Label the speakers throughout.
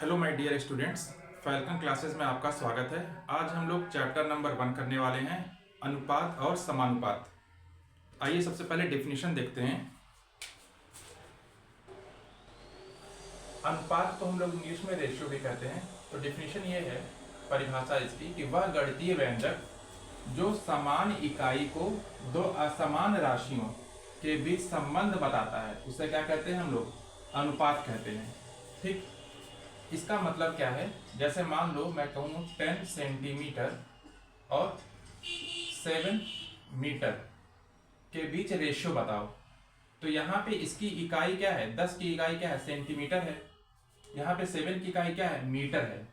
Speaker 1: Hello my dear students, Falcon classes में आपका स्वागत है। आज हम लोग चैप्टर नंबर 1 करने वाले हैं, अनुपात और समानुपात। आइए सबसे पहले डेफिनेशन देखते हैं। अनुपात को हम लोग इंग्लिश में रेशियो भी कहते हैं। तो डेफिनेशन ये है, परिभाषा इसकी, कि वह गणितीय व्यंजक जो समान इकाई को दो असमान राशियों के बीच संबंध बताता है उसे क्या कहते हैं हम लोग? अनुपात कहते हैं। ठीक, इसका मतलब क्या है? जैसे मान लो मैं कहूँ 10 सेंटीमीटर और 7 मीटर के बीच रेशियो बताओ, तो यहाँ पे इसकी इकाई क्या है? 10 की इकाई क्या है? सेंटीमीटर है। यहाँ पे 7 की इकाई क्या है? मीटर है।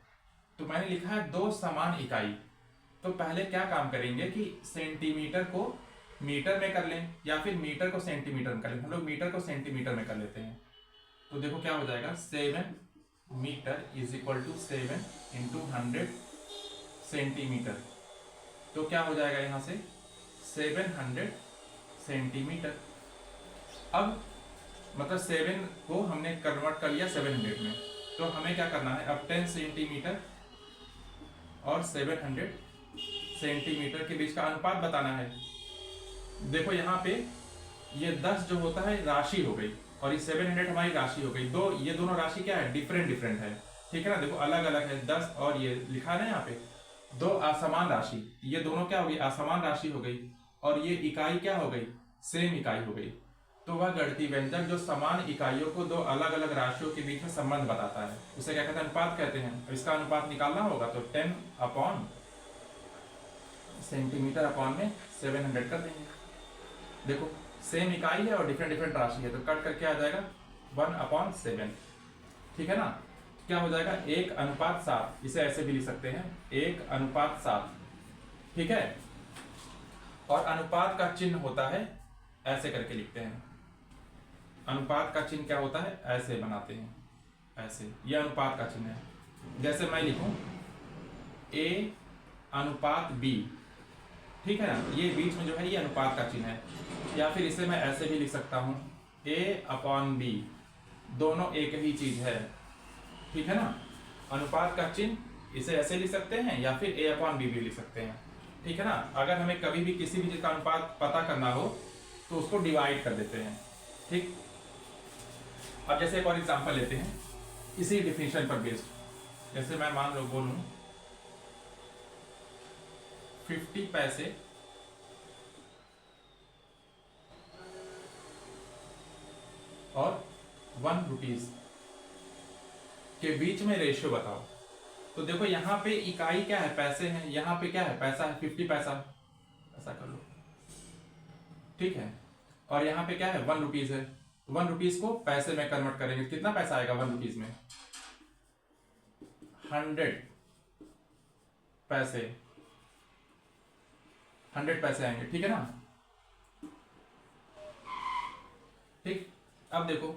Speaker 1: तो मैंने लिखा है दो समान इकाई। तो पहले क्या काम करेंगे कि सेंटीमीटर को मीटर में कर लें या फिर मीटर को सेंटीमीटर में कर लें। हम लोग मीटर को सेंटीमीटर में कर लेते हैं। तो देखो क्या हो जाएगा, 7 metre is equal to 7 into 100 centimetre. तो क्या हो जाएगा यहाँ से 700 सेंटीमीटर। अब मतलब 7 को हमने कन्वर्ट कर लिया 700 में। तो हमें क्या करना है, अब 10 सेंटीमीटर और 700 सेंटीमीटर के बीच का अनुपात बताना है। देखो यहाँ पे ये 10 जो होता है राशि हो गई और ये 700 हमारी राशि हो गई। ये दोनों राशि क्या है? डिफरेंट है। ठीक है ना, देखो अलग अलग है। 10 और ये लिखा है ना यहाँ पे, दो असमान राशि, ये दोनों क्या हो गई? असमान राशि हो गई। और ये इकाई क्या हो गई? सेम इकाई हो गई। तो वह गणितीय व्यंजक जो समान इकाइयों को दो अलग अलग राशियों के बीच में संबंध बताता है उसे क्या कहते हैं? अनुपात कहते हैं। अब इसका अनुपात निकालना होगा तो 10 अपॉन सेंटीमीटर अपॉन में 700 कर देंगे। देखो सेम इकाई है और डिफरेंट राशि है, तो कट करके आ जाएगा 1/7। ठीक है ना, क्या हो जाएगा? 1:7। इसे ऐसे भी लिख सकते हैं, 1:7। ठीक है, और अनुपात का चिन्ह होता है ऐसे करके लिखते हैं। अनुपात का चिन्ह क्या होता है? ऐसे बनाते हैं, ऐसे। ये अनुपात का चिन्ह है। जैसे मैं लिखूं A/B, ठीक है ना, ये बीच में जो है ये अनुपात का चिन्ह है। या फिर इसे मैं ऐसे भी लिख सकता हूं A/B, दोनों एक ही चीज है। ठीक है ना, अनुपात का चिन्ह इसे ऐसे लिख सकते हैं या फिर A/B भी लिख सकते हैं। ठीक है ना, अगर हमें कभी भी किसी भी चीज का अनुपात पता करना हो तो उसको डिवाइड कर देते हैं। ठीक, अब जैसे एक और एग्जांपल लेते हैं इसी डिफिनेशन पर बेस्ड। जैसे मैं मान लो बोलूं 50 पैसे और 1 रुपीज के बीच में रेशियो बताओ। तो देखो यहाँ पे इकाई क्या है? पैसे हैं। यहाँ पे क्या है? पैसा है, 50 पैसा। ऐसा कर लो, ठीक है। और यहाँ पे क्या है? 1 रुपीज है। 1 रुपीज को पैसे में कन्वर्ट करेंगे, कितना पैसा आएगा 1 रुपीज में? 100 पैसे। 100 पैसे आएंगे, ठीक है ना। ठीक, अब देखो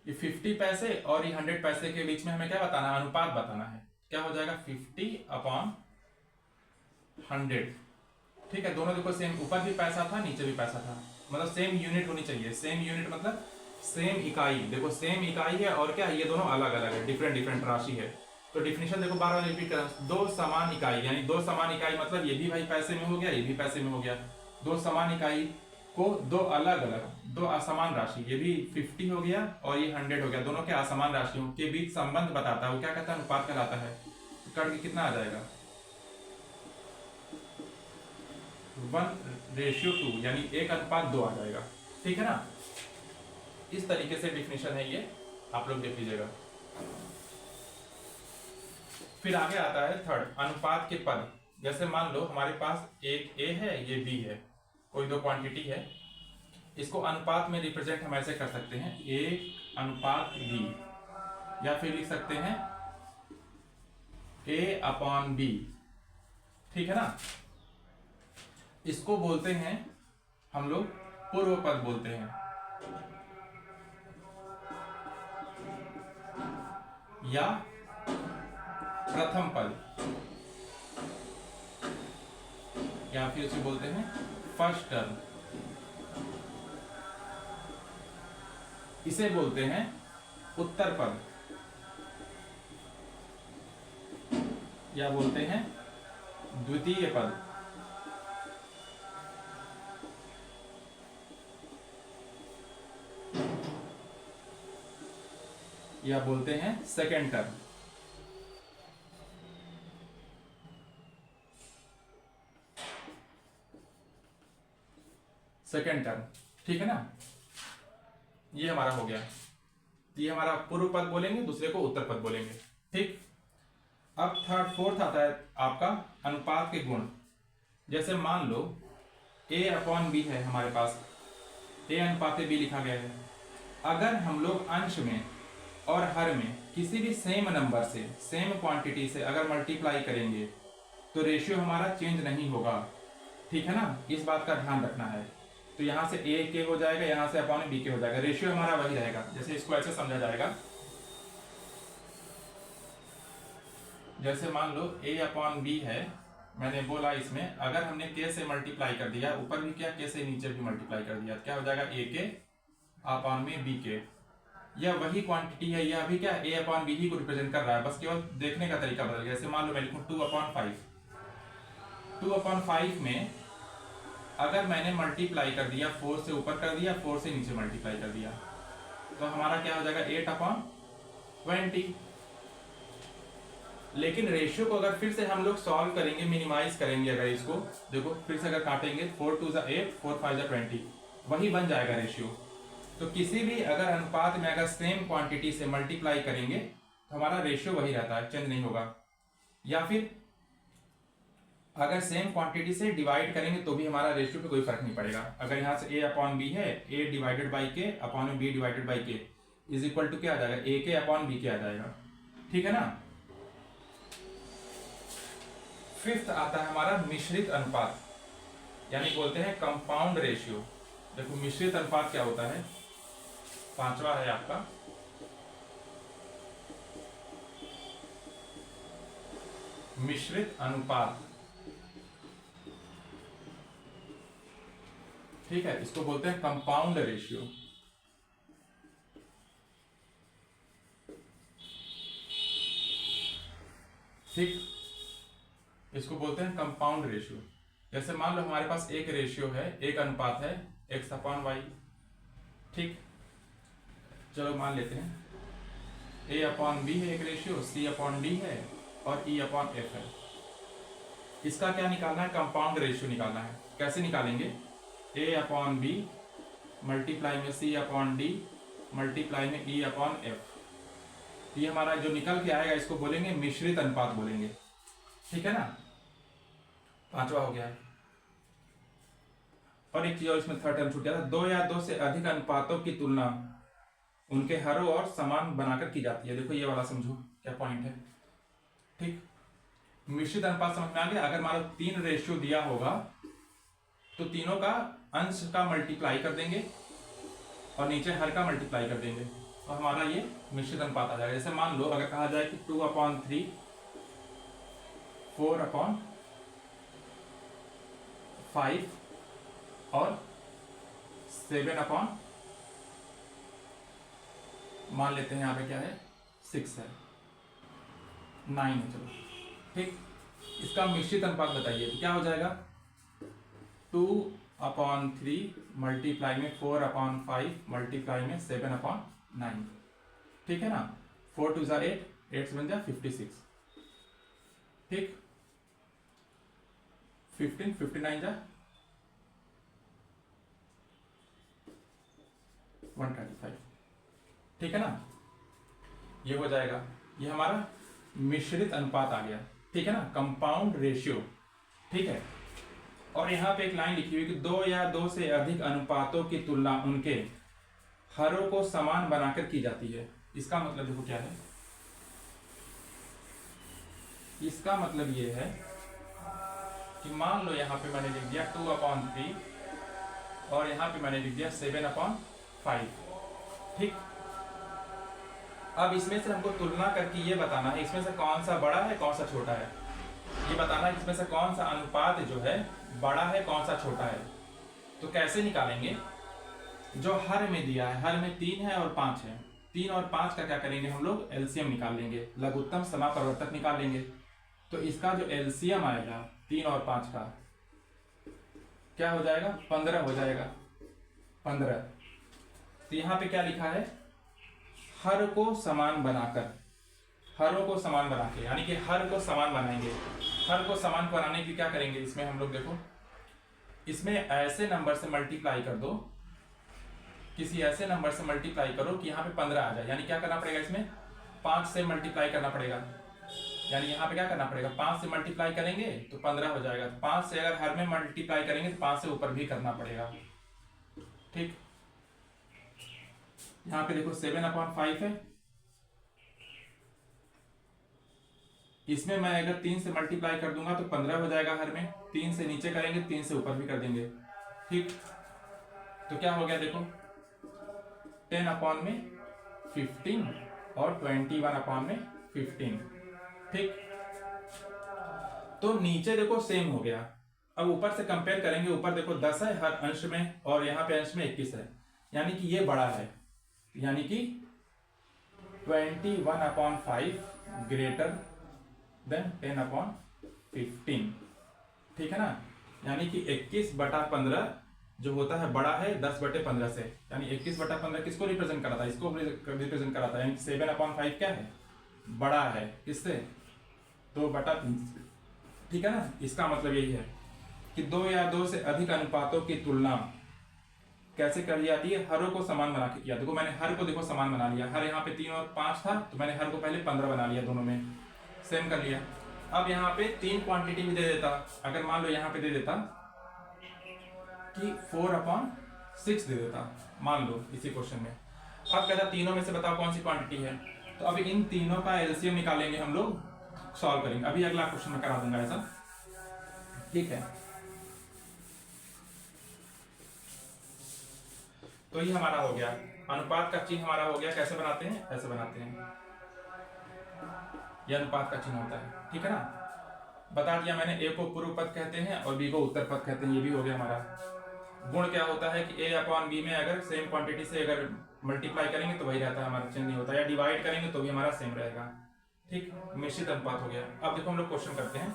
Speaker 1: ये 50 पैसे और ये 100 पैसे के बीच में हमें क्या बताना है? अनुपात बताना है। क्या हो जाएगा? 50/100। ठीक है, दोनों देखो सेम, ऊपर भी पैसा था नीचे भी पैसा था, मतलब सेम यूनिट होनी चाहिए। सेम यूनिट मतलब सेम इकाई। देखो सेम इकाई है और क्या है? ये दोनों अलग अलग है, डिफरेंट राशि है। तो डिफिनेशन देखो बार बार रिपीट कर, दो समान इकाई, यानी दो समान इकाई मतलब ये भी भाई पैसे में हो गया, ये भी पैसे में हो गया। दो समान इकाई को दो अलग अलग, दो असमान राशि, ये भी 50 हो गया और ये 100 हो गया, दोनों के असमान राशियों के बीच संबंध बताता है, वो क्या कहता है? अनुपात कहलाता है। करके कितना आ जाएगा? 1:2, यानी 1:2 आ जाएगा। ठीक है ना, इस तरीके से डिफिनेशन है ये, आप लोग देख लीजिएगा। फिर आगे आता है थर्ड, अनुपात के पद। जैसे मान लो हमारे पास एक A है, ये B है, कोई दो क्वांटिटी है। इसको अनुपात में रिप्रेजेंट हम ऐसे कर सकते हैं, 1:B, या फिर लिख सकते हैं A/B। ठीक है ना, इसको बोलते हैं हम लोग पूर्व पद बोलते हैं, या प्रथम पद, या फिर उसे बोलते हैं फर्स्ट टर्म। इसे बोलते हैं उत्तर पद। या बोलते हैं द्वितीय पद, या बोलते हैं सेकेंड टर्म। सेकेंड टर्म, ठीक है ना। ये हमारा हो गया, ये हमारा पूर्व पद बोलेंगे, दूसरे को उत्तर पद बोलेंगे, ठीक। अब थर्ड फोर्थ आता है आपका अनुपात के गुण। जैसे मान लो a अपॉन बी है हमारे पास, a अनुपात b लिखा गया है। अगर हम लोग अंश में और हर में किसी भी सेम नंबर से, सेम क्वांटिटी से अगर मल्टीप्लाई करेंगे तो रेशियो हमारा चेंज नहीं होगा, ठीक है ना। इस बात का ध्यान रखना है। तो यहाँ से a के हो जाएगा, यहाँ से अपॉन b के हो जाएगा, रेशियो हमारा वही रहेगा। जैसे इसको ऐसे समझा जाएगा, जैसे मान लो a अपॉन b है, मैंने बोला इसमें अगर हमने k से मल्टीप्लाई कर दिया, ऊपर भी क्या k से नीचे भी मल्टीप्लाई कर दिया, क्या हो जाएगा a के अपॉन में b के। यह वही क्वांटिटी है, यह भी क्या a अपॉन b ही को रिप्रेजेंट कर रहा है, बस केवल देखने का तरीका बदल गया। जैसे मान लो मैं लिखूं 2 अपॉन 5, 2 अपॉन 5 में अगर मैंने मल्टीप्लाई कर दिया, 4 से ऊपर कर दिया, 4 से नीचे मल्टीप्लाई कर दिया, तो हमारा क्या हो जाएगा 8 अपॉन 20। लेकिन रेशियो को अगर फिर से हम लोग सॉल्व करेंगे, मिनिमाइज करेंगे, अगर इसको देखो फिर से अगर काटेंगे, 4 2 = 8, 4 5 = 20, वही बन जाएगा रेशियो। तो किसी भी अगर अनुपात में अगर सेम क्वांटिटी से मल्टीप्लाई करेंगे तो हमारा रेशियो वही रहता है, चेंज नहीं होगा। या फिर अगर सेम क्वांटिटी से डिवाइड करेंगे तो भी हमारा रेशियो पे कोई फर्क नहीं पड़ेगा। अगर यहाँ से a अपॉन बी है, a डिवाइडेड बाई के अपॉन b डिवाइडेड बाई के इज इक्वल टू क्या आ जाएगा, a के अपॉन b के आ जाएगा, ठीक है ना। फिफ्थ आता है हमारा मिश्रित अनुपात, यानी बोलते हैं कंपाउंड रेशियो। देखो मिश्रित अनुपात क्या होता है, पांचवा है आपका मिश्रित अनुपात, ठीक है। इसको बोलते हैं कंपाउंड रेशियो, ठीक। इसको बोलते हैं कंपाउंड रेशियो। जैसे मान लो हमारे पास एक रेशियो है, एक अनुपात है x अपॉन वाई, ठीक। चलो मान लेते हैं a अपॉन बी है एक रेशियो, c अपॉन डी है और e अपॉन f है। इसका क्या निकालना है, कंपाउंड रेशियो निकालना है। कैसे निकालेंगे, a अपॉन बी मल्टीप्लाई में c अपॉन डी मल्टीप्लाई में e अपॉन f। ये हमारा जो निकल के आएगा इसको बोलेंगे मिश्रित अनुपात बोलेंगे, ठीक है ना। पांचवा हो गया है। और एक चीज और इसमें थर्ड टर्म छूट गया था, दो या दो से अधिक अनुपातों की तुलना उनके हरों और समान बनाकर की जाती है। देखो ये वाला समझो क्या पॉइंट है, ठीक। मिश्रित अनुपात समझ में आ गया। अगर मान लो 3 रेशियो दिया होगा तो तीनों का अंश का मल्टीप्लाई कर देंगे और नीचे हर का मल्टीप्लाई कर देंगे तो हमारा ये मिश्रित अनुपात आ जाएगा। जैसे मान लो अगर कहा जाए कि 2 अपॉन 3, 4 अपॉन 5 और 7 अपॉन, मान लेते हैं यहाँ पे क्या है 6 है, 9 है, चलो ठीक। इसका मिश्रित अनुपात बताइए तो क्या हो जाएगा, 2 अपॉन 3 मल्टीप्लाई में 4 अपॉन 5 मल्टीप्लाई में 7 अपॉन 9, ठीक है ना। 4 2 = 8, 8 बन जाए 56, ठीक। 15 59 जा 135, ठीक है ना। ये हो जाएगा, ये हमारा मिश्रित अनुपात आ गया, ठीक है ना, कंपाउंड रेशियो, ठीक है। और यहाँ पे एक लाइन लिखी हुई कि 2 या 2 से अधिक अनुपातों की तुलना उनके हरों को समान बनाकर की जाती है। इसका मतलब देखो क्या है, इसका मतलब ये है कि मान लो यहाँ पे मैंने लिख दिया 2 अपॉन 3 और यहाँ पे मैंने लिख दिया 7 अपॉन 5, ठीक। अब इसमें से हमको तुलना करके ये बताना है इसमें से कौन सा बड़ा है कौन सा छोटा है, ये बताना है इसमें से कौन सा अनुपात जो है बड़ा है कौन सा छोटा है। तो कैसे निकालेंगे, जो हर में दिया है, हर में 3 है और 5 है, 3 और 5 का क्या करेंगे हम लोग एलसीएम निकाल लेंगे, लघुत्तम समापवर्तक निकाल लेंगे, तो इसका जो एलसीएम आएगा 3 और 5 का क्या हो जाएगा, 15 हो जाएगा, 15। तो यहाँ पे क्या लिखा है, हर को समान बनाकर, हरों को समान बना के, यानी कि हर को समान बनाएंगे। हर को समान बनाने की क्या करेंगे, इसमें हम लोग देखो, इसमें ऐसे नंबर से मल्टीप्लाई कर दो, किसी ऐसे नंबर से मल्टीप्लाई करो कि यहाँ पे 15 आ जाए। यानी क्या करना पड़ेगा, इसमें 5 से मल्टीप्लाई करना पड़ेगा। यानी यहाँ पे क्या करना पड़ेगा, 5 से मल्टीप्लाई करेंगे तो 15 हो जाएगा। तो 5 से अगर हर में मल्टीप्लाई करेंगे तो 5 से ऊपर भी करना पड़ेगा। ठीक, यहाँ पे देखो 7/5 है, इसमें मैं अगर 3 से मल्टीप्लाई कर दूंगा तो 15 हो जाएगा हर में। 3 से नीचे करेंगे, 3 से ऊपर भी कर देंगे। ठीक, तो क्या हो गया देखो, 10/15 और 21/15। ठीक, तो नीचे देखो सेम हो गया। अब ऊपर से कंपेयर करेंगे, ऊपर देखो 10 है हर अंश में और यहाँ पे अंश में 21 है, यानी कि ये बड़ा है, यानी कि 21/5 ग्रेटर देन 10/15। ठीक है ना, यानी कि 21/15 जो होता है बड़ा है 10/15 से। यानी 21/15 किसको रिप्रेजेंट कराता है, इसको रिप्रेजेंट कराता है। यानी 7/5 क्या है, बड़ा है किससे, 2/3। ठीक है ना, इसका मतलब यही है कि 2 या 2 से अधिक अनुपातों की तुलना कैसे कर जाती है, हरों को समान बना के किया। देखो मैंने हर को देखो समान बना लिया, हर यहाँ पे 3 और 5 था तो मैंने हर को पहले 15 बना लिया, दोनों में सेम कर लिया। अब यहाँ पे 3 क्वांटिटी भी दे देता, अगर मान लो यहाँ पे दे देता कि 4/6 दे देता, मान लो इसी क्वेश्चन में। अब कहता तीनों में से बताओ कौन सी क्वांटिटी है, तो अभी इन तीनों का एलसीएम निकालेंगे हम लोग, सॉल्व करेंगे। अभी अगला क्वेश्चन में करा दूंगा ऐसा। ठीक है, तो ये हमारा हो गया, अनुपात का चिन्ह हमारा हो गया। कैसे बनाते हैं, ऐसे बनाते हैं, यह अनुपात का चिन्ह होता है। ठीक है ना, बता दिया मैंने, ए को पूर्व पद कहते हैं और बी को उत्तर पद कहते हैं, ये भी हो गया हमारा। गुण क्या होता है कि a/b में अगर सेम क्वांटिटी से अगर मल्टीप्लाई करेंगे तो वही रहता है, हमारा चेंज नहीं होता, या डिवाइड करेंगे तो भी हमारा सेम रहेगा। ठीक, मिश्रित अनुपात हो गया। अब देखो हम लोग क्वेश्चन करते हैं।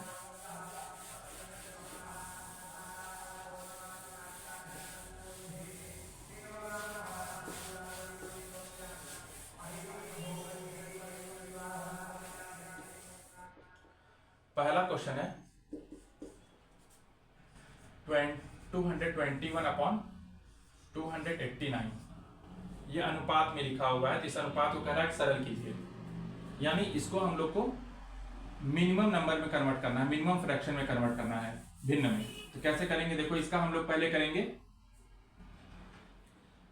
Speaker 1: पहला क्वेश्चन है 221/289। ये अनुपात में लिखा हुआ है, तो इस अनुपात को कह रहा है सरल कीजिए। यानी इसको हम लोग को मिनिमम नंबर में कन्वर्ट करना है, मिनिमम फ्रैक्शन में कन्वर्ट करना है, भिन्न में। तो कैसे करेंगे देखो, इसका हम लोग पहले करेंगे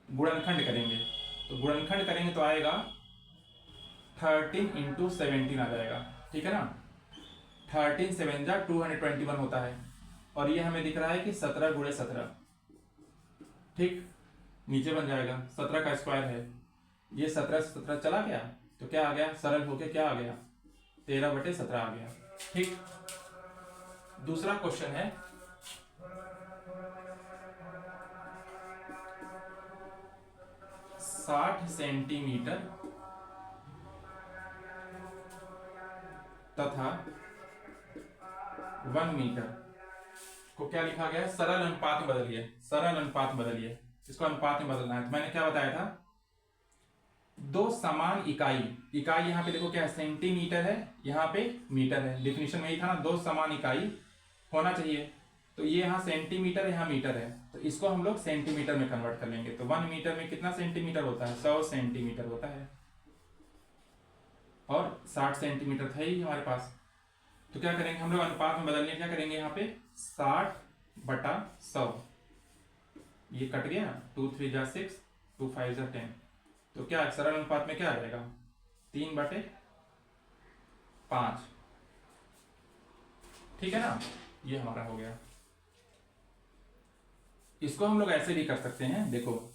Speaker 1: गुणनखंड करेंगे। तो गुणनखंड करेंगे तो आएगा 13 × 17 आ जाएगा। ठीक है ना, 13 7 जा 221 होता है, और ये हमें दिख रहा है कि 17 × 17। ठीक, नीचे बन जाएगा 17 का स्क्वायर है, ये 17 से 17 चला गया तो क्या आ गया, सरल होके क्या आ गया, 13/17 आ गया। ठीक, दूसरा क्वेश्चन है 60 सेंटीमीटर तथा 1 मीटर को क्या लिखा गया है, सरल अनुपात में बदलिए। सरल अनुपात में बदलिए, इसको अनुपात में बदलना है। तो मैंने क्या बताया था, दो समान इकाई, इकाई यहाँ पे देखो क्या है, सेंटीमीटर है, यहाँ पे मीटर है। डिफिनीशन में ही था ना, दो समान इकाई होना चाहिए। तो ये यहाँ सेंटीमीटर, यहाँ मीटर है, तो इसको हम लोग सेंटीमीटर में कन्वर्ट कर लेंगे। तो 1 मीटर में कितना सेंटीमीटर होता है, 100 सेंटीमीटर होता है, और 60 सेंटीमीटर था ही हमारे पास। तो क्या करेंगे हम लोग, अनुपात में बदलने क्या करेंगे, यहाँ पे 60/100, ये कट गया, 2 3 जा 6, 2 5 जा 10। तो क्या सरल अनुपात में क्या आ जाएगा, 3/5। ठीक है ना, ये हमारा हो गया। इसको हम लोग ऐसे भी कर सकते हैं, देखो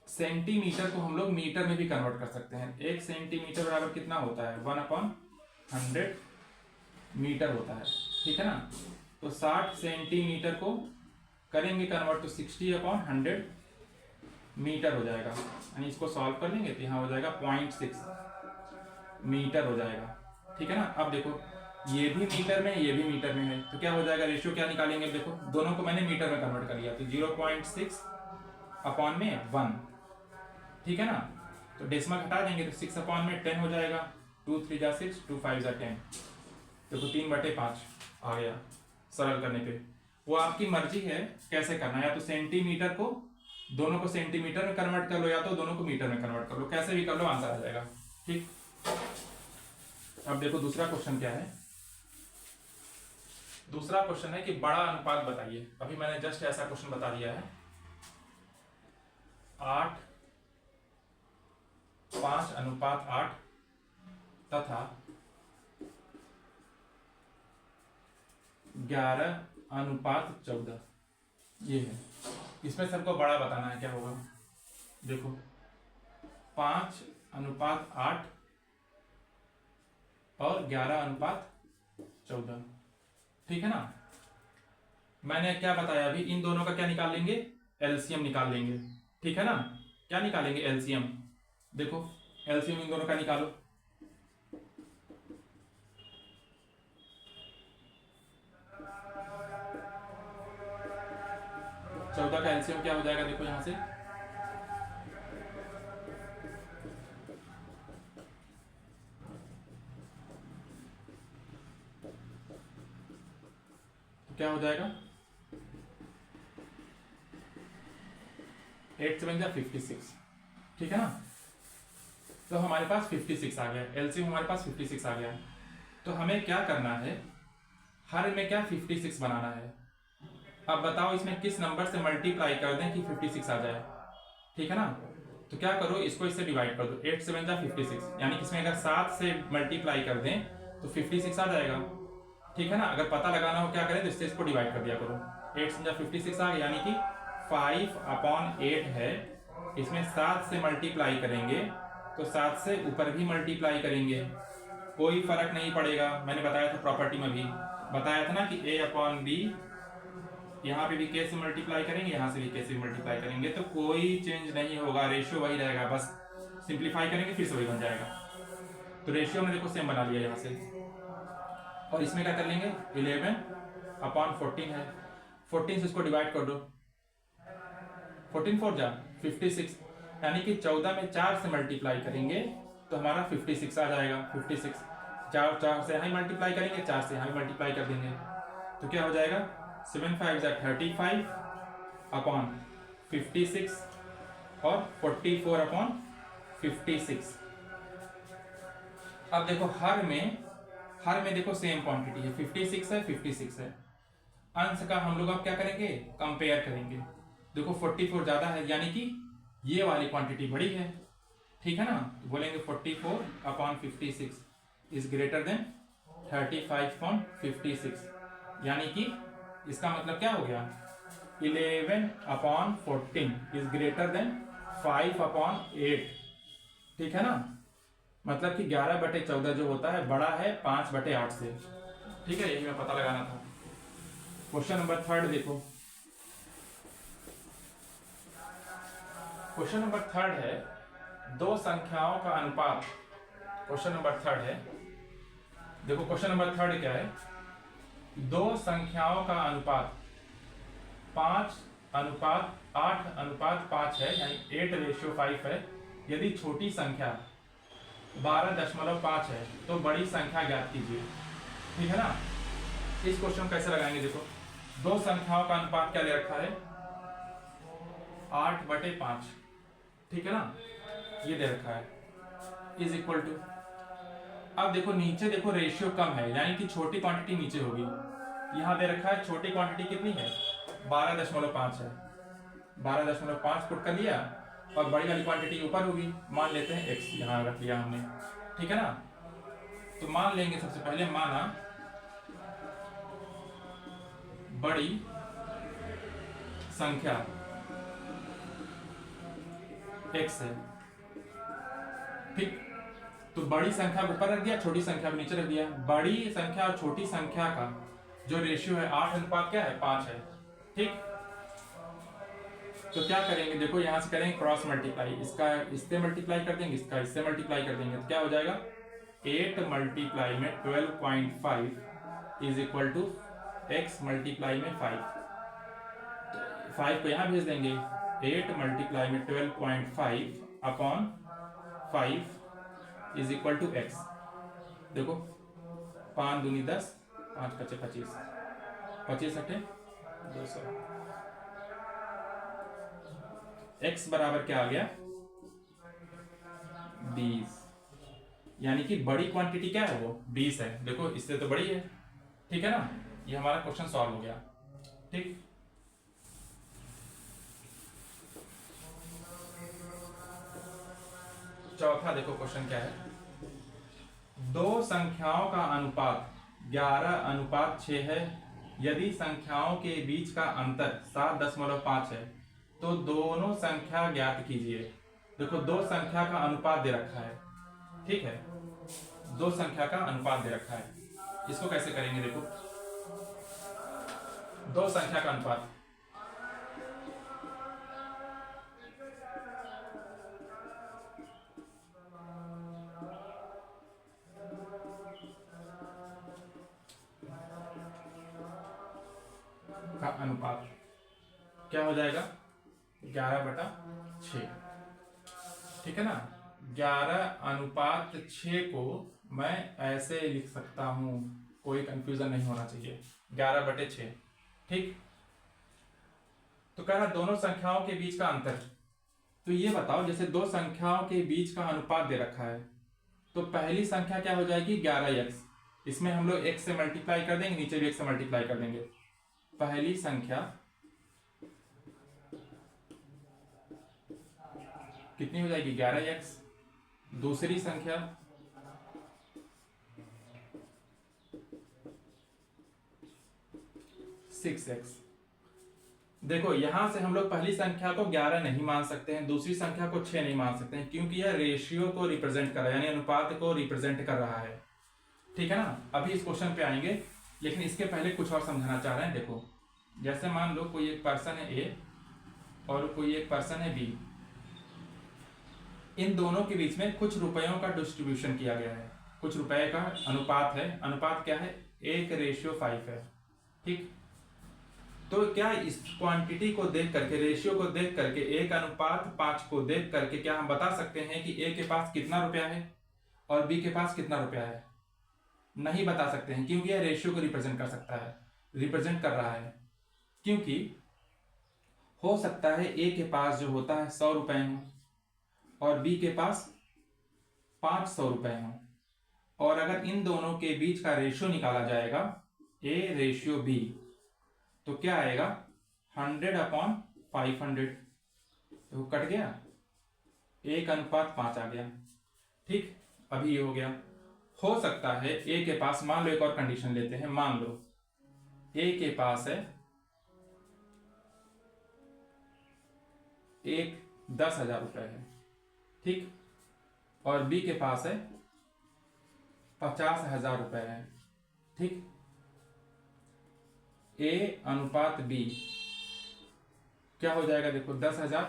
Speaker 1: सेंटीमीटर को हम लोग मीटर में भी कन्वर्ट कर सकते हैं। 1 सेंटीमीटर बराबर कितना होता है, 1/100 मीटर होता है। ठीक है ना, तो 60 सेंटीमीटर को करेंगे कन्वर्ट तो 60/100 मीटर हो जाएगा, यानी इसको सॉल्व कर लेंगे तो यहाँ हो जाएगा 0.6 मीटर हो जाएगा। ठीक है ना। अब देखो ये भी मीटर में ये भी मीटर में है, तो क्या हो जाएगा, रेशियो क्या निकालेंगे, देखो दोनों को मैंने मीटर में कन्वर्ट कर लिया, तो 0.6/1, ठीक है ना। तो डेसिमल हटा देंगे तो 6/10 हो जाएगा, 2 3 जा 6, 2 5 जा 10, देखो 3/5 आ गया सरल करने पे। वो आपकी मर्जी है कैसे करना है, या तो सेंटीमीटर को दोनों को सेंटीमीटर में कन्वर्ट कर लो, या तो दोनों को मीटर में कन्वर्ट कर लो, कैसे भी कर लो आंसर आ जाएगा। ठीक, अब देखो दूसरा क्वेश्चन क्या है। दूसरा क्वेश्चन है कि बड़ा अनुपात बताइए। अभी मैंने जस्ट ऐसा क्वेश्चन बता दिया है, 5:8 तथा 11:14 ये है। इसमें सबको बड़ा बताना है, क्या होगा देखो 5:8 और 11:14, ठीक है ना। मैंने क्या बताया अभी, इन दोनों का क्या निकाल लेंगे, एलसीएम निकाल लेंगे, ठीक है ना। क्या निकालेंगे, एलसीएम। देखो एलसीएम इन दोनों का निकालो, चौदह का एलसीएम क्या हो जाएगा, देखो यहां से तो क्या हो जाएगा 8 7 56, ठीक है ना। तो हमारे पास 56 आ गया, एलसीएम हमारे पास 56 आ गया। तो हमें क्या करना है, हर में क्या 56 बनाना है। अब बताओ इसमें किस नंबर से मल्टीप्लाई कर दें कि 56 आ जाए, ठीक है ना। तो क्या करो, इसको इससे डिवाइड कर दो, 8 7 56, यानी कि इसमें अगर 7 से मल्टीप्लाई कर दें तो 56 आ जाएगा, ठीक है ना। अगर पता लगाना हो क्या करें तो इससे इसको डिवाइड कर दिया करो, 8 7 56 आ गया, यानी कि 5/8 है। इसमें 7 से मल्टीप्लाई करेंगे तो 7 से ऊपर भी मल्टीप्लाई करेंगे, कोई फर्क नहीं पड़ेगा। मैंने बताया था प्रॉपर्टी में भी बताया था ना कि A/B, यहाँ पे भी k से मल्टीप्लाई करेंगे, यहाँ से भी k से मल्टीप्लाई करेंगे, तो कोई चेंज नहीं होगा, रेशियो वही रहेगा, बस सिंप्लीफाई करेंगे फिर से वही बन जाएगा। तो रेशियो में देखो सेम बना लिया यहाँ से, और इसमें क्या कर लेंगे 11/14 है, 14 से इसको डिवाइड कर दो, 14 4 जा 56, यानी कि 14 में 4 से मल्टीप्लाई करेंगे तो हमारा 56 आ जाएगा। 56 4 से यहाँ मल्टीप्लाई करेंगे, 4 से यहाँ मल्टीप्लाई कर देंगे, तो क्या हो जाएगा 7 5 35/56 और 44/56। अब देखो हर में देखो सेम क्वांटिटी है, 56 है 56 है। अंश का हम लोग अब क्या करेंगे, कंपेयर करेंगे। देखो 44 ज्यादा है, यानी कि ये वाली क्वांटिटी बड़ी है, ठीक है ना। तो बोलेंगे 44/56 इज ग्रेटर देन 35/56, यानी कि इसका मतलब क्या हो गया 11/14 इज ग्रेटर देन 5/8, ठीक है ना। मतलब कि 11/14 जो होता है बड़ा है 5/8 से, ठीक है। यही मैं पता लगाना था। क्वेश्चन नंबर 3 देखो, क्वेश्चन नंबर 3 है दो संख्याओं का अनुपात। क्वेश्चन नंबर 3 है, देखो क्वेश्चन नंबर 3 क्या है, दो संख्याओं का अनुपात 5:8:5 है, यानी 8:5 है। यदि छोटी संख्या 12.5 है तो बड़ी संख्या ज्ञात कीजिए, ठीक है ना। इस क्वेश्चन कैसे लगाएंगे, देखो दो संख्याओं का अनुपात क्या ले रखा है 8/5, ठीक है ना, ये दे रखा है, इज इक्वल टू। अब देखो नीचे देखो रेशियो कम है, यानी कि छोटी क्वांटिटी नीचे होगी। यहां दे रखा है छोटी क्वांटिटी कितनी है 12.5 है, 12.5 पुट कर लिया, और बड़ी वाली क्वांटिटी ऊपर होगी, मान लेते हैं x, यहां रख लिया हमने, ठीक है ना। तो मान लेंगे सबसे पहले, माना बड़ी संख्या x है, ठीक। तो बड़ी संख्या को ऊपर रख दिया, छोटी संख्या को नीचे रख दिया। बड़ी संख्या और छोटी संख्या का जो रेशियो है 8 अनुपात क्या है 5 है, ठीक। तो क्या करेंगे, देखो यहाँ से करेंगे क्रॉस मल्टीप्लाई, इसका इससे मल्टीप्लाई कर देंगे, इसका इससे मल्टीप्लाई कर देंगे, तो क्या हो जाएगा 8 मल्टीप्लाई में 12.5 is equal to x multiply में 5, 5 को यहाँ भेज देंगे, 8 मल्टीप्लाई में 12.5 upon 5 is equal to x। देखो 5 दूनी 10, 5 कच्चे 25, 25 अट्ठे 200, x बराबर क्या आ गया 20, यानी कि बड़ी क्वांटिटी क्या है वो 20 है। देखो इससे तो बड़ी है, ठीक है ना, ये हमारा क्वेश्चन सॉल्व हो गया। ठीक, चौथा देखो क्वेश्चन क्या है, दो संख्याओं का अनुपात 11:6 है, यदि संख्याओं के बीच का अंतर 7.5 है तो दोनों संख्या ज्ञात कीजिए। देखो दो संख्या का अनुपात दे रखा है, ठीक है, दो संख्या का अनुपात दे रखा है, इसको कैसे करेंगे, देखो दो संख्या का अनुपात, का अनुपात क्या हो जाएगा 11/6, ठीक है ना। 11:6 को मैं ऐसे लिख सकता हूं, कोई कंफ्यूजन नहीं होना चाहिए, 11/6, ठीक। तो कह रहा दोनों संख्याओं के बीच का अंतर, तो ये बताओ जैसे दो संख्याओं के बीच का अनुपात दे रखा है, तो पहली संख्या क्या हो जाएगी 11x, इसमें हम लोग x से मल्टीप्लाई कर देंगे, नीचे भी x से मल्टीप्लाई कर देंगे, पहली संख्या कितनी हो जाएगी 11x, दूसरी संख्या सिक्स एक्स। देखो यहां से हम लोग पहली संख्या को 11 नहीं मान सकते हैं, दूसरी संख्या को 6 नहीं मान सकते हैं, क्योंकि यह रेशियो को रिप्रेजेंट कर रहा है, यानी अनुपात को रिप्रेजेंट कर रहा है, ठीक है ना। अभी इस क्वेश्चन पे आएंगे, लेकिन इसके पहले कुछ और समझाना चाह रहे हैं। देखो जैसे मान लो कोई एक पर्सन है ए और कोई एक पर्सन है बी, इन दोनों के बीच में कुछ रुपयों का डिस्ट्रीब्यूशन किया गया है, कुछ रुपए का अनुपात है, अनुपात क्या है 1:5 है, ठीक। तो क्या इस क्वांटिटी को देख करके, रेशियो को देख करके, 1:5 को देख करके क्या हम बता सकते हैं कि ए के पास कितना रुपया है और बी के पास कितना रुपया है? नहीं बता सकते हैं, क्योंकि यह रेशियो को रिप्रेजेंट कर सकता है, रिप्रेजेंट कर रहा है, क्योंकि हो सकता है ए के पास जो होता है 100 रुपए हो और बी के पास 500 रुपए हो, और अगर इन दोनों के बीच का रेशियो निकाला जाएगा A/B, तो क्या आएगा 100/500, तो कट गया, 1:5 आ गया, ठीक। अभी ये हो गया। हो सकता है ए के पास, मान लो एक और कंडीशन लेते हैं, मान लो ए के पास है 10,000 रुपए है, ठीक, और बी के पास है 50,000 रुपए है, ठीक। A/B क्या हो जाएगा, देखो 10,000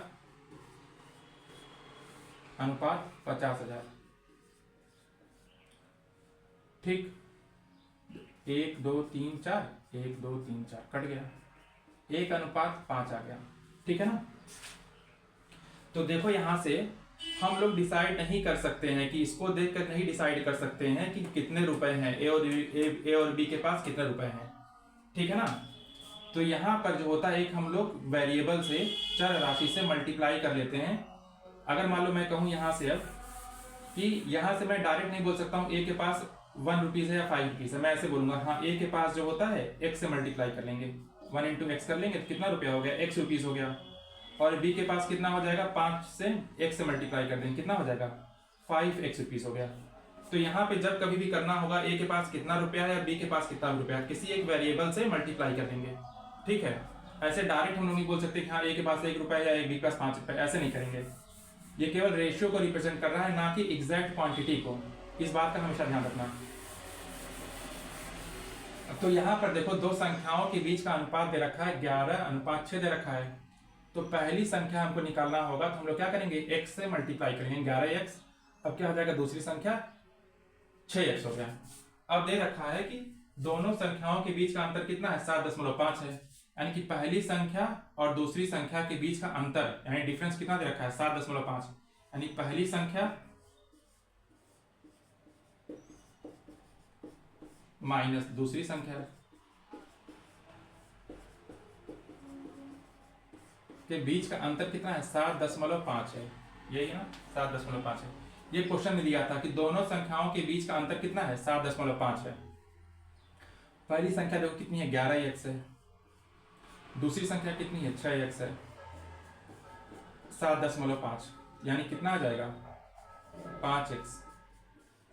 Speaker 1: अनुपात 50,000, ठीक। 1 2 3 4, 1 2 3 4 कट गया, 1:5 आ गया, ठीक है ना। तो देखो यहां से हम लोग डिसाइड नहीं कर सकते हैं कि इसको देखकर नहीं डिसाइड कर सकते हैं कि कितने रुपए हैं, ए और बी के पास कितने रुपए हैं, ठीक है ना। तो यहां पर जो होता है, एक हम लोग वेरिएबल से, चर राशि से मल्टीप्लाई कर लेते हैं। अगर मान लो मैं कहूं यहां से अब कि यहां से मैं डायरेक्ट नहीं बोल सकता हूं ए के पास 1 रुपीज है या 5 रुपीज है, मैं ऐसे बोलूंगा हाँ ए के पास जो होता है x से मल्टीप्लाई कर लेंगे, 1 × x कर लेंगे तो कितना रुपया हो गया, x रुपीज हो गया, और b के पास कितना हो जाएगा, 5 से x से मल्टीप्लाई कर देंगे, कितना हो जाएगा 5x रुपीज हो गया। तो यहाँ पे जब कभी भी करना होगा ए के पास कितना रुपया है और बी के पास कितना रुपया है, किसी एक वेरिएबल से मल्टीप्लाई कर देंगे, ठीक है। ऐसे डायरेक्ट हम लोग नहीं बोल सकते कि हाँ ए के पास 1 रुपया है या बी के पास 5 रुपया, ऐसे नहीं करेंगे। ये केवल रेशियो को रिप्रेजेंट कर रहा है, ना कि एग्जैक्ट क्वांटिटी को, इस बात का हमेशा ध्यान रखना। तो यहाँ पर देखो दो संख्याओं के बीच का अनुपात दे रखा है 11:6 दे रखा है, तो पहली संख्या हमको निकालना होगा, तो हम लोग क्या करेंगे, x से मल्टीप्लाई करेंगे 11x। अब क्या हो जाएगा, दूसरी संख्या 6x हो गया। अब दे रखा है कि दोनों संख्याओं के बीच का अंतर कितना है, 7.5 है। यानी कि पहली संख्या और दूसरी संख्या के बीच का अंतर यानी डिफरेंस कितना दे रखा है, 7.5। यानी पहली संख्या माइनस दूसरी संख्या के बीच का अंतर कितना है, 7.5 है। यही है ना, 7.5 है। ये क्वेश्चन में दिया था कि दोनों संख्याओं के बीच का अंतर कितना है, 7.5 है। पहली संख्या देखो कितनी है, 11x है। दूसरी संख्या कितनी है, 6x है। 7.5 यानी कितना आ जाएगा, 5x।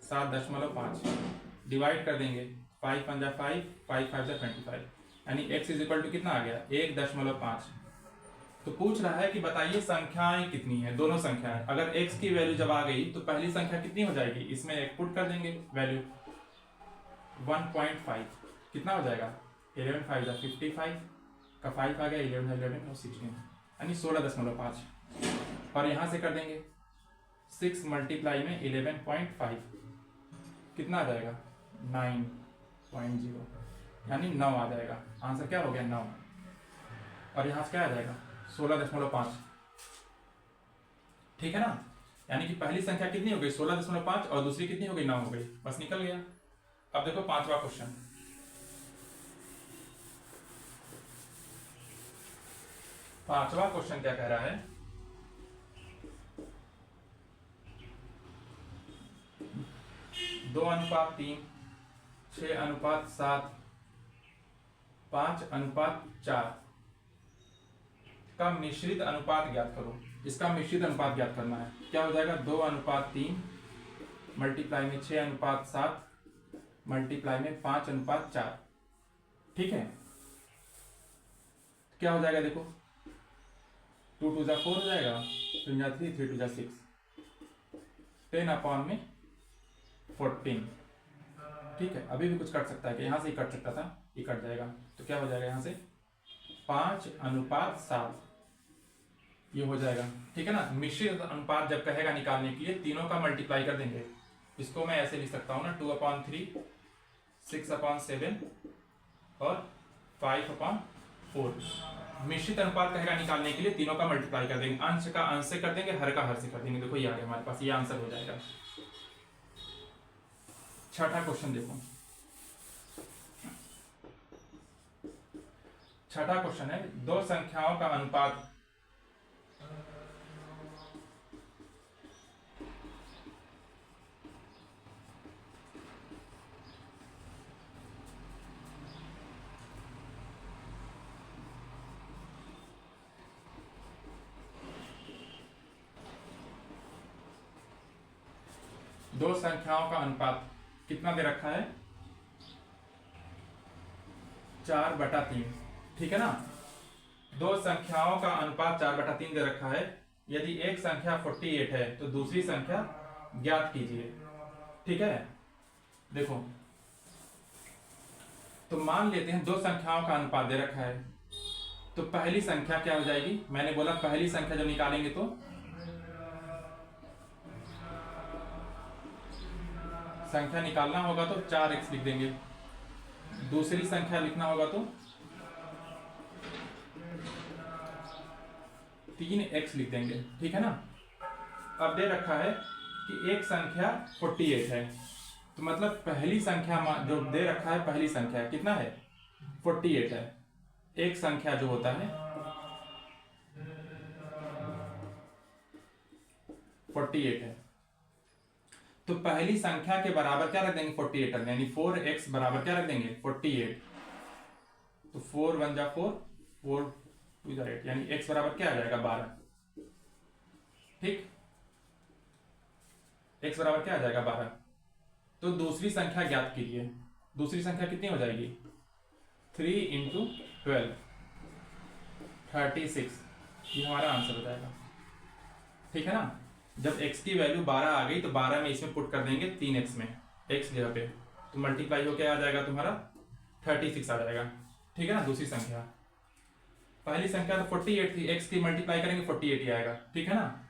Speaker 1: 7.5 डिवाइड कर देंगे, 5 5 जा 5, 5 5 जा 25, यानी x इज इक्वल टू कितना आ गया, 1.5। तो पूछ रहा है कि बताइए संख्याएं कितनी है, दोनों संख्याएं। अगर x की वैल्यू जब आ गई तो पहली संख्या कितनी हो जाएगी, इसमें एक पुट कर देंगे वैल्यू 1.5, कितना हो जाएगा, 11 5 जा 55 का 5 आ गया, 11 और 16 यानी 16.5। और यहां से कर देंगे 6 मल्टीप्लाई में 11.5 कितना आ जाएगा, 9.0 यानी 9 आ जाएगा। आंसर क्या हो गया, 9। और यहां से क्या आ जाएगा, 16.5। ठीक है ना, यानी कि पहली संख्या कितनी हो गई, 16.5 और दूसरी कितनी हो गई, 9 हो गई। बस निकल गया। अब देखो पांचवा क्वेश्चन। पांचवा क्वेश्चन क्या कह रहा है, 2:3, 6:7, 5:4 का मिश्रित अनुपात ज्ञात करो। इसका मिश्रित अनुपात ज्ञात करना है। क्या हो जाएगा, 2:3 मल्टीप्लाई में 6:7 मल्टीप्लाई में 5:4। ठीक है, क्या हो जाएगा, देखो 2 2 जा 4 हो जाएगा, 3 जा 3, 3 2 जा 6, 10/14। ठीक है, अभी भी कुछ कट सकता है कि यहाँ से ही कट सकता था, ये कट जाएगा। तो क्या हो जाएगा, यहाँ से 5:7 ये हो जाएगा। ठीक है ना, मिश्रित अनुपात जब कहेगा निकालने के लिए तीनों का मल्टीप्लाई कर देंगे। इसको मैं ऐसे लिख सकता हूँ ना, 2/3, 6/7 और 5/4। मिश्रित अनुपात कहेगा निकालने के लिए तीनों का मल्टीप्लाई कर देंगे, अंश का अंश से कर देंगे, हर का हर से कर देंगे। देखो ये आ गया हमारे पास, ये आंसर हो जाएगा। छठा क्वेश्चन देखो, छठा क्वेश्चन है, दो संख्याओं का अनुपात दो संख्याओं का अनुपात कितना दे रखा है, 4/3। ठीक है ना, दो संख्याओं का अनुपात 4/3 दे रखा है। यदि एक संख्या 48 है तो दूसरी संख्या ज्ञात कीजिए। ठीक है, देखो तो मान लेते हैं दो संख्याओं का अनुपात दे रखा है, तो पहली संख्या क्या हो जाएगी, मैंने बोला पहली संख्या जब निकालेंगे तो संख्या निकालना होगा तो 4x लिख देंगे, दूसरी संख्या लिखना होगा तो 3x लिख देंगे। ठीक है ना, अब दे रखा है कि एक संख्या 48 है, तो मतलब पहली संख्या जो दे रखा है, पहली संख्या कितना है, 48 है। एक संख्या जो होता है 48 है, तो पहली संख्या के बराबर क्या रख देंगे, 48 रख देंगे, यानी 4x बराबर क्या रख देंगे, 48। तो 4 1 जा 4, 4 2 जा 8, यानी x बराबर क्या आ जाएगा, 12। ठीक, x बराबर क्या आ जाएगा, 12। तो दूसरी संख्या ज्ञात कीजिए। दूसरी संख्या कितनी हो जाएगी, 3 × 12 36, ये हमारा आंसर हो जाएगा। ठीक है ना, जब x की वैल्यू 12 आ गई तो 12 में इसमें पुट कर देंगे 3x में, x जगह पे, तो मल्टीप्लाई होकर आ जाएगा तुम्हारा 36 आ जाएगा। ठीक है ना, दूसरी संख्या। पहली संख्या तो 48 थी, x की मल्टीप्लाई करेंगे 48 ही आएगा, ठीक है ना।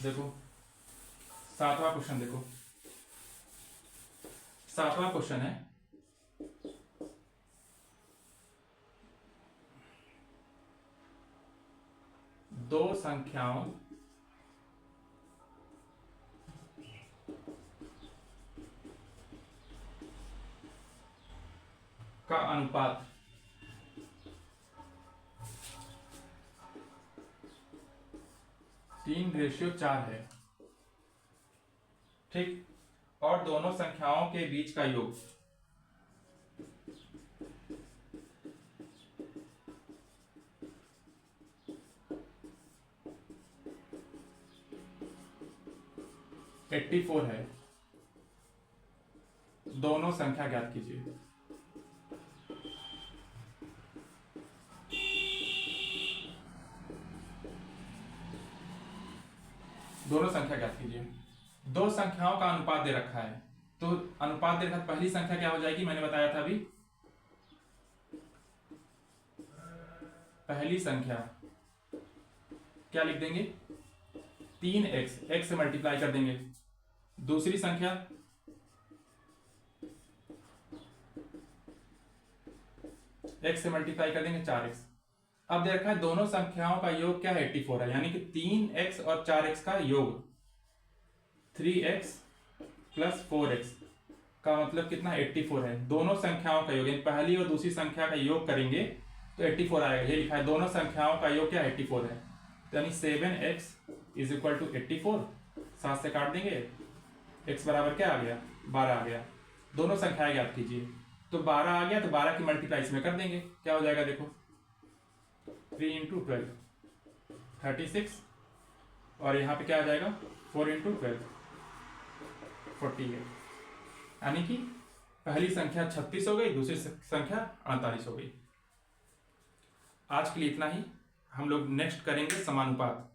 Speaker 1: देखो 7वां क्वेश्चन, देखो 7वां क्वेश्चन है, दो संख्याओं का अनुपात 3:4 है, ठीक, और दोनों संख्याओं के बीच का योग 84 है। दोनों संख्या ज्ञात कीजिए। दोनों संख्या ज्ञात कीजिए। दो संख्याओं का अनुपात दे रखा है, तो अनुपात दे रखा, पहली संख्या क्या हो जाएगी, मैंने बताया था अभी, पहली संख्या क्या लिख देंगे, 3x, x से मल्टीप्लाई कर देंगे। दूसरी संख्या x से मल्टीप्लाई कर देंगे 4x। अब दे रखा है दोनों संख्याओं का योग क्या है, 84 है, यानी कि 3x और 4x का योग 3x प्लस 4x का मतलब कितना, 84 है। दोनों संख्याओं का योग, यानी पहली और दूसरी संख्या का योग करेंगे तो 84 आएगा। ये लिखा है दोनों संख्याओं का योग क्या 84 है, तो यानी 7x इज इक्वल टू 84। 7 से काट देंगे, x बराबर क्या आ गया, 12 आ गया। दोनों संख्याएं ज्ञात कीजिए, तो 12 आ गया, तो 12 की मल्टीप्लाई इसमें कर देंगे, क्या हो जाएगा, देखो 3 इंटू 12 36, और यहाँ पे क्या आ जाएगा 4 इंटू 12 48, यानी कि पहली संख्या 36 हो गई, दूसरी संख्या 48 हो गई। आज के लिए इतना ही, हम लोग नेक्स्ट करेंगे समानुपात।